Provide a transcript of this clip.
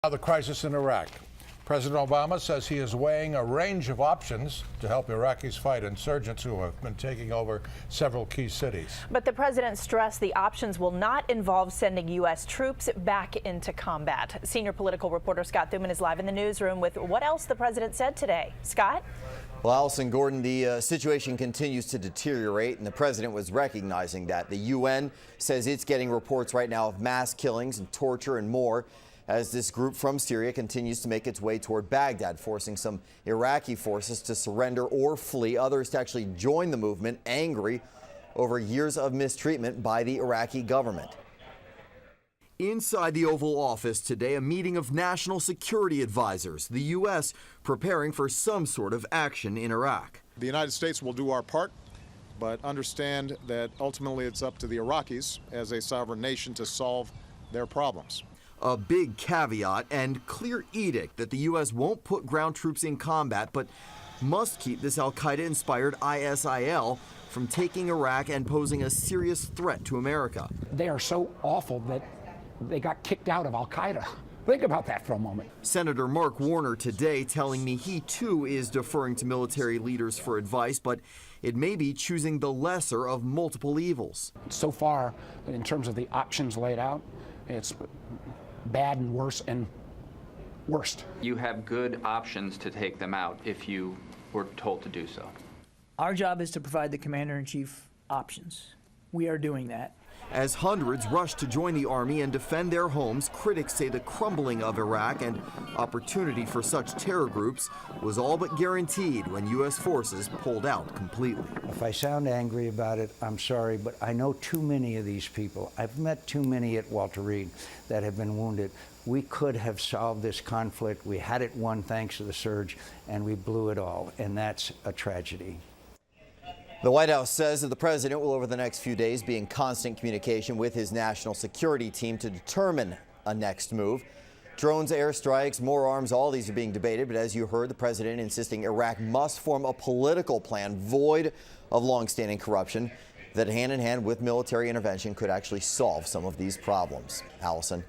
Now the crisis in Iraq. President Obama says he is weighing a range of options to help Iraqis fight insurgents who have been taking over several key cities. But the president stressed the options will not involve sending U.S. troops back into combat. Senior political reporter Scott Thuman is live in the newsroom with what else the president said today. Scott? Well, Allison Gordon, the situation continues to deteriorate, and the president was recognizing that. The UN says it's getting reports right now of mass killings and torture and more, as this group from Syria continues to make its way toward Baghdad, forcing some Iraqi forces to surrender or flee, others to actually join the movement, angry over years of mistreatment by the Iraqi government. Inside the Oval Office today, a meeting of national security advisors, the U.S. preparing for some sort of action in Iraq. The United States will do our part, but understand that ultimately it's up to the Iraqis as a sovereign nation to solve their problems. A big caveat and clear edict that the U.S. won't put ground troops in combat, but must keep this al-Qaeda-inspired ISIL from taking Iraq and posing a serious threat to America. They are so awful that they got kicked out of al-Qaeda. Think about that for a moment. Senator Mark Warner today telling me he too is deferring to military leaders for advice, but it may be choosing the lesser of multiple evils. So far, in terms of the options laid out, it's bad and worse and worst. You have good options to take them out if you were told to do so. Our job is to provide the commander-in-chief options. We are doing that. As hundreds rush to join the army and defend their homes, critics say the crumbling of Iraq and opportunity for such terror groups was all but guaranteed when U.S. forces pulled out completely. If I sound angry about it, I'm sorry, but I know too many of these people. I've met too many at Walter Reed that have been wounded. We could have solved this conflict. We had it won thanks to the surge, and we blew it all, and that's a tragedy. The White House says that the president will over the next few days be in constant communication with his national security team to determine a next move. Drones, airstrikes, more arms, all these are being debated. But as you heard, the president insisting Iraq must form a political plan void of longstanding corruption that hand in hand with military intervention could actually solve some of these problems. Allison.